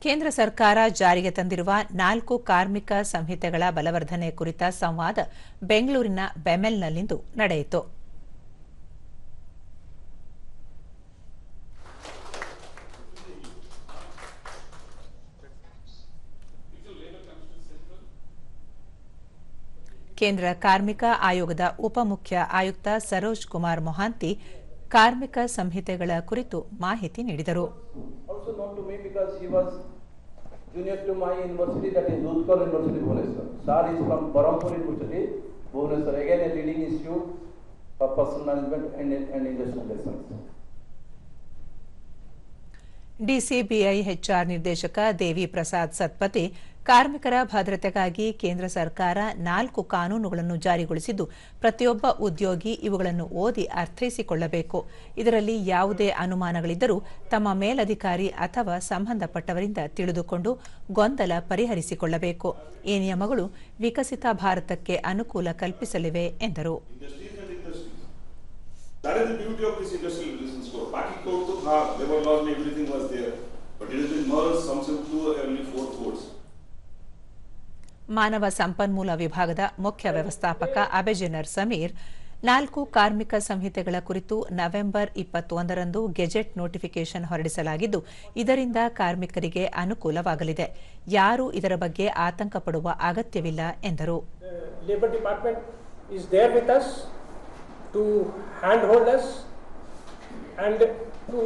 ಕೇಂದ್ರ ಸರ್ಕಾರ ಜಾರಿಗೆ ತಂದಿರುವ 4 ಕಾರ್ಮಿಕ ಸಂಹಿತೆಗಳ ಬಲವರ್ಧನೆ ಕುರಿತ ಸಂವಾದ ಬೆಂಗಳೂರಿನ ಬೆಮೆಲ್ನಲ್ಲಿಂದು ನಡೆಯಿತು. ಕೇಂದ್ರ ಕಾರ್ಮಿಕ ಆಯೋಗದ ಉಪಮುಖ್ಯ ಆಯುಕ್ತ ಸರೋಜ್ ಕುಮಾರ್ ಮೊಹಾಂತಿ ಕಾರ್ಮಿಕ ಸಂಹಿತೆಗಳ ಕುರಿತು ಮಾಹಿತಿ ನೀಡಿದರು. Junior to my university, that is Utkal University, Bhubaneswar. Sir is from Barampur University, Bhubaneswar. Again, a leading institute of personal management and industrial lessons. DCBI HR ನಿರ್ದೇಶಕ ದೇವಿ ಪ್ರಸಾದ್ ಸತ್ಪತಿ ಕಾರ್ಮಿಕರ ಭದ್ರತೆಗಾಗಿ ಕೇಂದ್ರ ಸರ್ಕಾರ 4 ಕಾನೂನುಗಳನ್ನು ಜಾರಿಗೊಳಿಸಿದ್ದು, ಪ್ರತಿಯೊಬ್ಬ ಉದ್ಯೋಗಿ ಇವುಗಳನ್ನು ಓದಿ ಅರ್ಥೈಸಿಕೊಳ್ಳಬೇಕು. ಇದರಲ್ಲಿ ಯಾವುದೇ ಅನುಮಾನಗಳಿದ್ದರೂ ತಮ್ಮ ಮೇಲಧಿಕಾರಿ ಅಥವಾ ಸಂಬಂಧಪಟ್ಟವರಿಂದ ತಿಳಿದುಕೊಂಡು ಗೊಂದಲ ಪರಿಹರಿಸಿಕೊಳ್ಳಬೇಕು. ಈ ನಿಯಮಗಳು ವಿಕಸಿತ ಭಾರತಕ್ಕೆ ಅನುಕೂಲ ಕಲ್ಪಿಸಲಿವೆ ಎಂದರು. That is the beauty of this industrial relations code. Baki code to tha, labor laws mein everything was there, but it has been merged some to only 4 codes. ಮಾನವ ಸಂಪನ್ಮೂಲ ವಿಭಾಗದ ಮುಖ್ಯ ವ್ಯವಸ್ಥಾಪಕ ಅಬೆಜೆನರ್ ಸಮೀರ್ 4 ಕಾರ್ಮಿಕ ಸಂಹಿತೆಗಳ ಕುರಿತು ನವೆಂಬರ್ 21ರಂದು ಗೆಜೆಟ್ ನೋಟಿಫಿಕೇಷನ್ ಹೊರಡಿಸಲಾಗಿದ್ದು, ಇದರಿಂದ ಕಾರ್ಮಿಕರಿಗೆ ಅನುಕೂಲವಾಗಲಿದೆ. ಯಾರೂ ಇದರ ಬಗ್ಗೆ ಆತಂಕ ಪಡುವ ಅಗತ್ಯವಿಲ್ಲ ಎಂದರು. Labour department is there with us to handhold us and to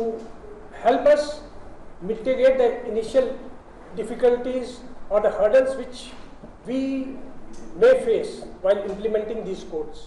help us mitigate the initial difficulties or the hurdles which we may face while implementing these codes.